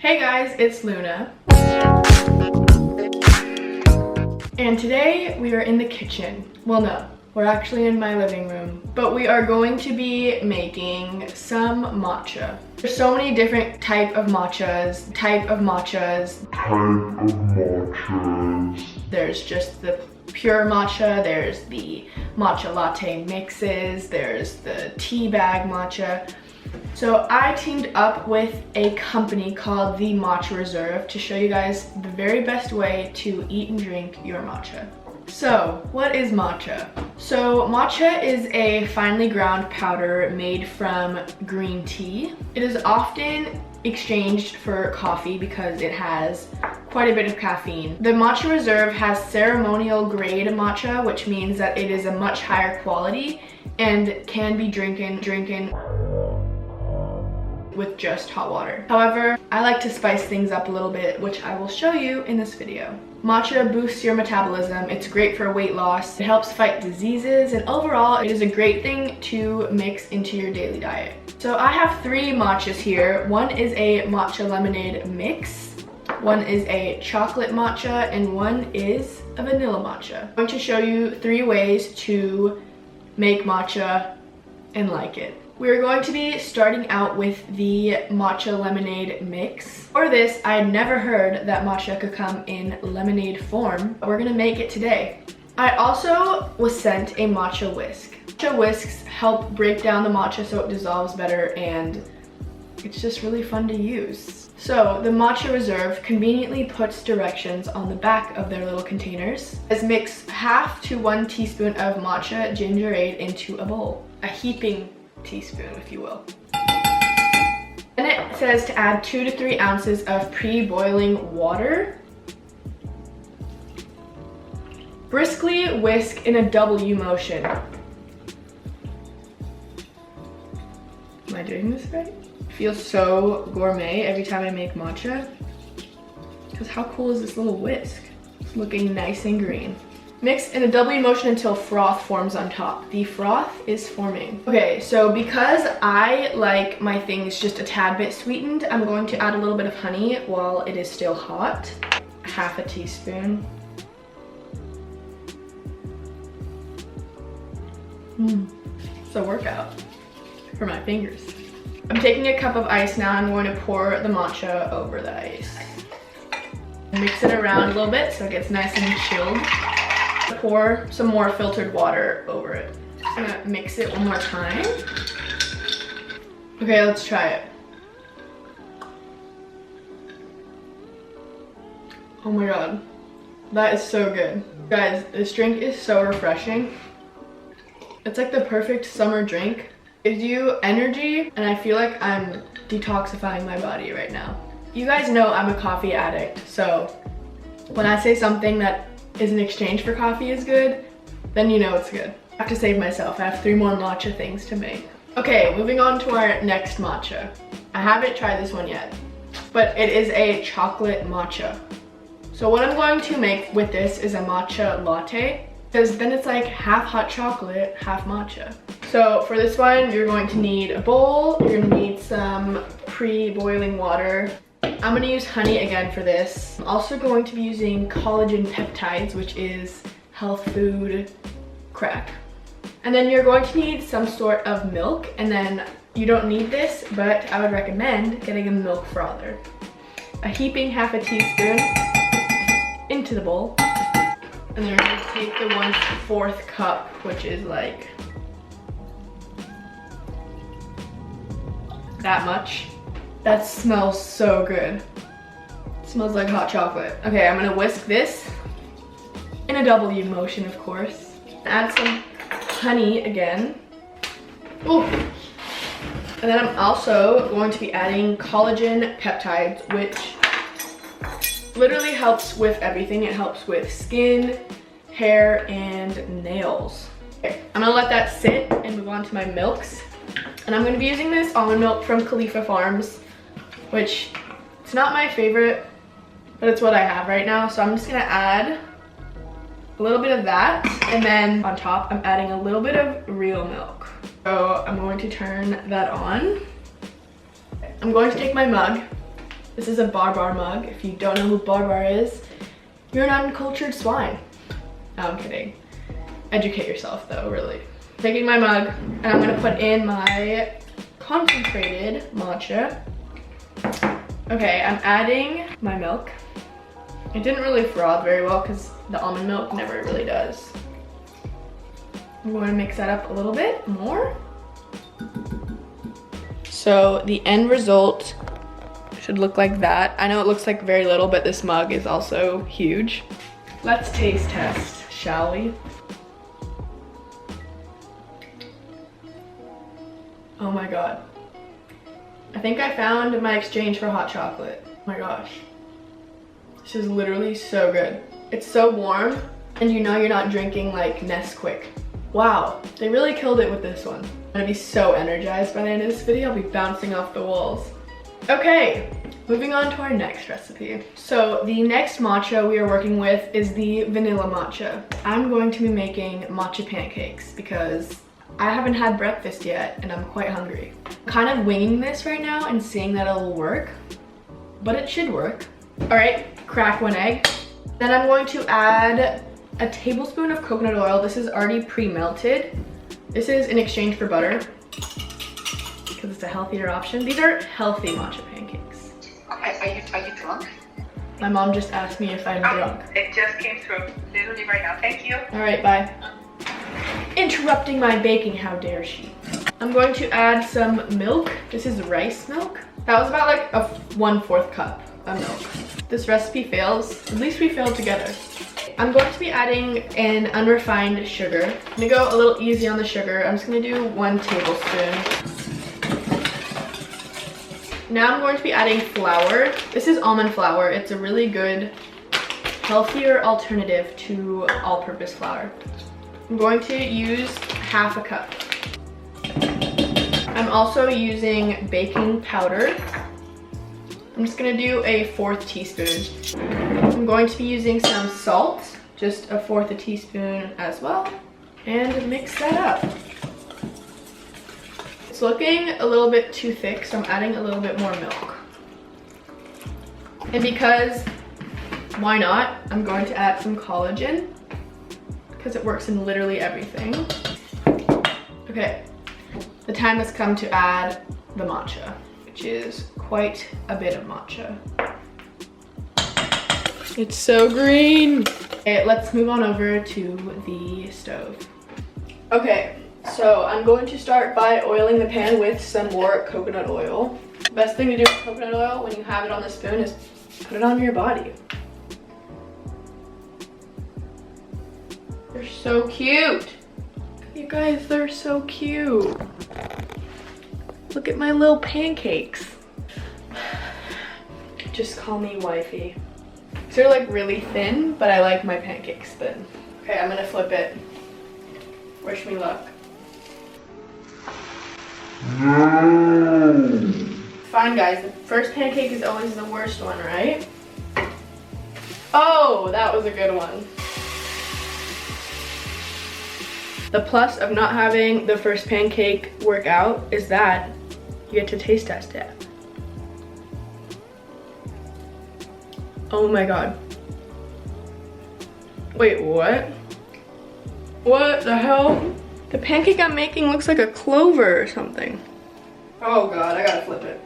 Hey guys, it's Luna. And today we are in the kitchen. Well, no, we're actually in my living room. But we are going to be making some matcha. There's so many different type of matchas. There's just the pure matcha, there's the matcha latte mixes, there's the tea bag matcha. So I teamed up with a company called TheMatchaReserve to show you guys the very best way to eat and drink your matcha. So what is matcha? So matcha is a finely ground powder made from green tea. It is often exchanged for coffee because it has quite a bit of caffeine. The TheMatchaReserve has ceremonial grade matcha, which means that it is a much higher quality and can be drinking with just hot water. However, I like to spice things up a little bit, which I will show you in this video. Matcha boosts your metabolism. It's great for weight loss. It helps fight diseases, and overall, it is a great thing to mix into your daily diet. So I have 3 matchas here. One is a Matcha Lemonade mix, one is a chocolate matcha, and one is a vanilla matcha. I'm going to show you 3 ways to make matcha and like it. We're going to be starting out with the Matcha Lemonade mix. For this, I had never heard that matcha could come in lemonade form, but we're gonna make it today. I also was sent a matcha whisk. Matcha whisks help break down the matcha so it dissolves better, and it's just really fun to use. So the TheMatchaReserve conveniently puts directions on the back of their little containers. Let's mix 1/2 to 1 teaspoon of matcha gingerade into a bowl. A heaping teaspoon, if you will. And it says to add 2 to 3 ounces of pre-boiling water. Briskly whisk in a W motion. Am I doing this right? It feels so gourmet every time I make matcha. Because how cool is this little whisk? It's looking nice and green. Mix in a W motion until froth forms on top. The froth is forming. Okay, so because I like my things just a tad bit sweetened, I'm going to add a little bit of honey while it is still hot. 1/2 teaspoon. It's a workout for my fingers. I'm taking a cup of ice now. I'm going to pour the matcha over the ice. Mix it around a little bit so it gets nice and chilled. Pour some more filtered water over it. I'm gonna mix it one more time. Okay, let's try it. Oh my god, that is so good. Guys, this drink is so refreshing. It's like the perfect summer drink. It gives you energy, and I feel like I'm detoxifying my body right now. You guys know I'm a coffee addict, so when I say something that is in exchange for coffee is good, then you know it's good. I have to save myself. I have 3 more matcha things to make. Okay, moving on to our next matcha. I haven't tried this one yet, but it is a chocolate matcha. So what I'm going to make with this is a matcha latte, because then it's like 1/2 hot chocolate, 1/2 matcha. So for this one, you're going to need a bowl, you're gonna need some pre-boiling water. I'm gonna use honey again for this. I'm also going to be using collagen peptides, which is health food crack. And then you're going to need some sort of milk, and then you don't need this, but I would recommend getting a milk frother. A heaping 1/2 teaspoon into the bowl. And then you're gonna take the 1/4 cup, which is like that much. That smells so good. It smells like hot chocolate. Okay, I'm gonna whisk this in a W motion, of course. Add some honey again. Ooh. And then I'm also going to be adding collagen peptides, which literally helps with everything. It helps with skin, hair, and nails. Okay, I'm gonna let that sit and move on to my milks. And I'm gonna be using this almond milk from Khalifa Farms, which it's not my favorite, but it's what I have right now. So I'm just gonna add a little bit of that, and then on top I'm adding a little bit of real milk. So I'm going to turn that on. I'm going to take my mug This is a Barbar mug. If you don't know who Barbar is, you're an uncultured swine. No, I'm kidding. Educate yourself though, really. Taking my mug, and I'm gonna put in my concentrated matcha. Okay, I'm adding my milk. It didn't really froth very well because the almond milk never really does. I'm going to mix that up a little bit more. So the end result should look like that. I know it looks like very little, but this mug is also huge. Let's taste test, shall we? Oh my god. I think I found my exchange for hot chocolate. Oh my gosh. This is literally so good. It's so warm, and you know you're not drinking like Nesquik. Wow, they really killed it with this one. I'm gonna be so energized by the end of this video. I'll be bouncing off the walls. Okay, moving on to our next recipe. So the next matcha we are working with is the vanilla matcha. I'm going to be making matcha pancakes because I haven't had breakfast yet and I'm quite hungry. I'm kind of winging this right now and seeing that it'll work, but it should work. All right, crack one egg. Then I'm going to add a tablespoon of coconut oil. This is already pre-melted. This is in exchange for butter because it's a healthier option. These are healthy matcha pancakes. Okay, are you drunk? My mom just asked me if I'm drunk. It just came through literally right now. Thank you. All right, bye. Interrupting my baking, how dare she. I'm going to add some milk. This is rice milk. That was about like a 1/4 cup of milk. This recipe fails, at least we failed together. I'm going to be adding an unrefined sugar. I'm gonna go a little easy on the sugar. I'm just gonna do 1 tablespoon. Now I'm going to be adding flour. This is almond flour. It's a really good, healthier alternative to all-purpose flour. I'm going to use 1/2 cup. I'm also using baking powder. I'm just gonna do a 1/4 teaspoon. I'm going to be using some salt, just a 1/4 teaspoon as well, and mix that up. It's looking a little bit too thick, so I'm adding a little bit more milk. And because, why not, I'm going to add some collagen, because it works in literally everything. Okay, the time has come to add the matcha, which is quite a bit of matcha. It's so green. Okay, let's move on over to the stove. Okay, so I'm going to start by oiling the pan with some more coconut oil. The best thing to do with coconut oil when you have it on the spoon is put it on your body. They're so cute. You guys, they're so cute. Look at my little pancakes. Just call me wifey. They're like really thin, but I like my pancakes thin. Okay, I'm gonna flip it. Wish me luck. Fine guys, the first pancake is always the worst one, right? Oh, that was a good one. The plus of not having the first pancake work out is that you get to taste test it. Oh my god. Wait, what? What the hell? The pancake I'm making looks like a clover or something. Oh god, I gotta flip it.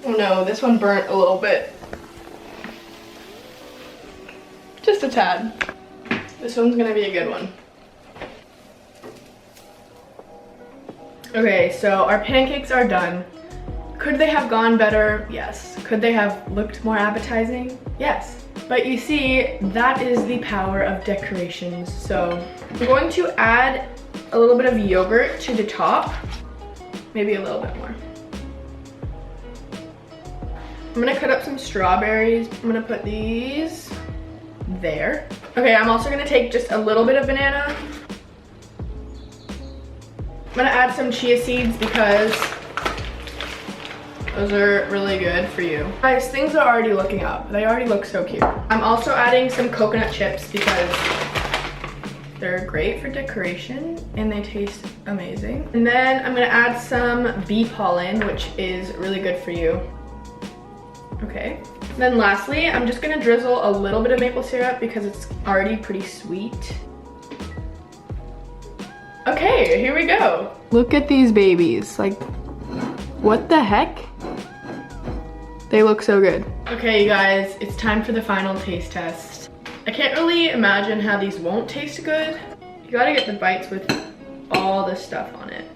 Oh no, this one burnt a little bit. Just a tad. This one's gonna be a good one. Okay, so our pancakes are done. Could they have gone better? Yes. Could they have looked more appetizing? Yes. But you see, that is the power of decorations. So I'm going to add a little bit of yogurt to the top. Maybe a little bit more. I'm gonna cut up some strawberries. I'm gonna put these there. Okay, I'm also gonna take just a little bit of banana. I'm gonna add some chia seeds because those are really good for you. Guys, things are already looking up. They already look so cute. I'm also adding some coconut chips because they're great for decoration and they taste amazing. And then I'm gonna add some bee pollen, which is really good for you. Okay. Then lastly, I'm just gonna drizzle a little bit of maple syrup because it's already pretty sweet. Okay, here we go. Look at these babies. Like, what the heck? They look so good. Okay, you guys, it's time for the final taste test. I can't really imagine how these won't taste good. You gotta get the bites with all the stuff on it.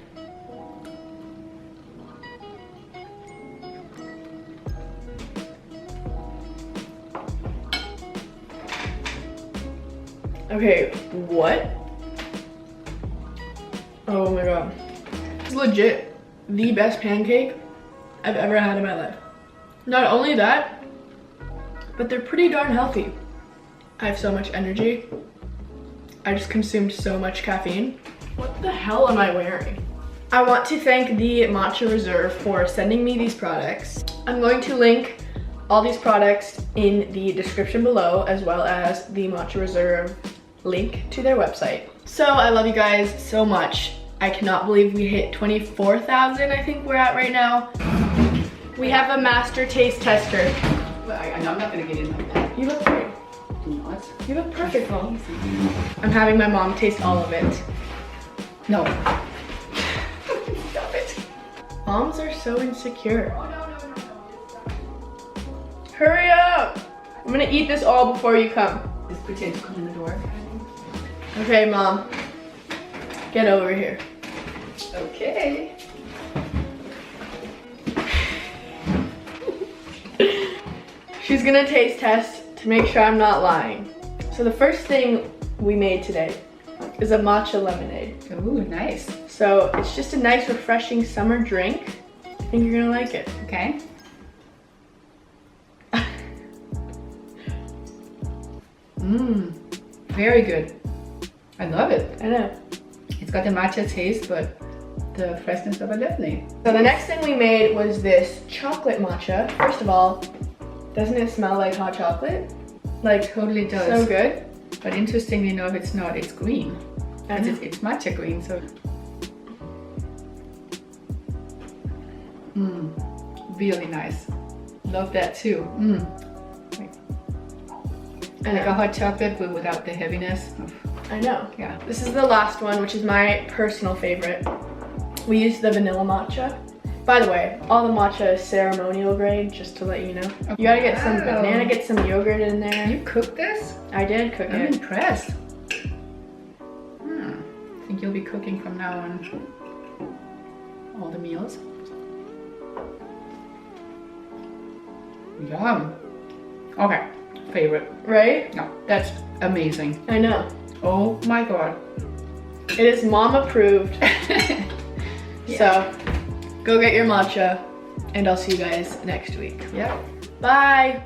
Okay, what? Oh my god. It's legit the best pancake I've ever had in my life. Not only that, but they're pretty darn healthy. I have so much energy. I just consumed so much caffeine. What the hell am I wearing? I want to thank the Matcha Reserve for sending me these products. I'm going to link all these products in the description below, as well as the Matcha Reserve link to their website. So I love you guys so much. I cannot believe we hit 24,000, I think we're at right now. We have a master taste tester. Well, I'm not gonna get in like that. You look great. No, You look perfect, Mom. I'm having my mom taste all of it. no. Stop it. Moms are so insecure. Hurry up! I'm gonna eat this all before you come. Just pretend to come in the door. Okay, Mom. Get over here. Okay. She's gonna taste test to make sure I'm not lying. So the first thing we made today is a matcha lemonade. Ooh, nice. So it's just a nice, refreshing summer drink. I think you're gonna like it. Okay. Mmm, very good. I love it. I know. It's got the matcha taste, but the freshness of a lemonade. So the next thing we made was this chocolate matcha. First of all, doesn't it smell like hot chocolate? Like, Totally does. so good. But interestingly enough, it's not. It's green. And it's matcha green, so. Mmm, really nice. Love that too. Mmm. I Like a know. hot chocolate, but without the heaviness. I know. Yeah. This is the last one, which is my personal favorite. We used the vanilla matcha. By the way, all the matcha is ceremonial grade, just to let you know. You gotta get some Wow. banana, get some yogurt in there. You cooked this? I did cook I'm it. impressed. I think you'll be cooking from now on all the meals. Yum. Okay, favorite. Right? No, that's amazing. I know. Oh my god. It is mom approved. So, go get your matcha, and I'll see you guys next week. Yeah. Bye!